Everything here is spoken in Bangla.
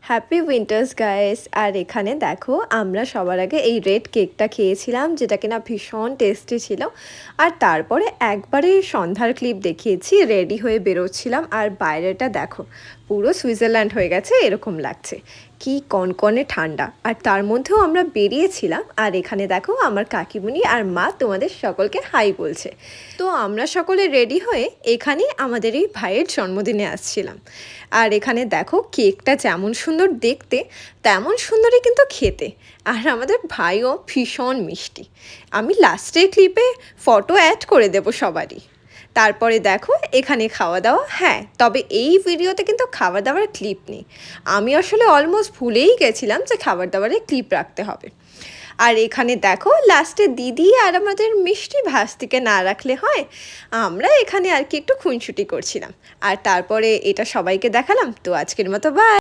Happy winters guys. আর এখানে দেখো আমরা সবার আগে এই রেড কেকটা খেয়েছিলাম, যেটা কিনা ভীষণ টেস্টি ছিল। আর তারপরে একবারে সন্ধ্যার ক্লিপ দেখিয়েছি, রেডি হয়ে বেরোচ্ছিলাম। আর বাইরেটা দেখো, পুরো সুইজারল্যান্ড হয়ে গেছে এরকম লাগছে, কি কনকনে ঠান্ডা। আর তার মধ্যেও আমরা বেরিয়েছিলাম। আর এখানে দেখো আমার কাকিমুনি আর মা তোমাদের সকলকে হাই বলছে। তো আমরা সকলে রেডি হয়ে এখানে আমাদের এই ভাইয়ের জন্মদিনে আসছিলাম। আর এখানে দেখো কেকটা যেমন সুন্দর দেখতে তেমন সুন্দরই কিন্তু খেতে। আর আমাদের ভাইও ভীষণ মিষ্টি। আমি লাস্টের ক্লিপে ফটো অ্যাড করে দেব সবারই। তারপরে দেখো এখানে খাওয়া দাওয়া, হ্যাঁ তবে এই ভিডিওতে কিন্তু খাবার দাবার ক্লিপ নেই। আমি আসলে অলমোস্ট ভুলেই গেছিলাম যে খাবার দাবারের ক্লিপ রাখতে হবে। আর এখানে দেখো লাস্টে দিদি আর আমাদের মিষ্টি ভাস্তিকে না রাখলে হয়, আমরা এখানে আর কি একটু খুনসুটি করছিলাম। আর তারপরে এটা সবাইকে দেখালাম। তো আজকের মতো বাই।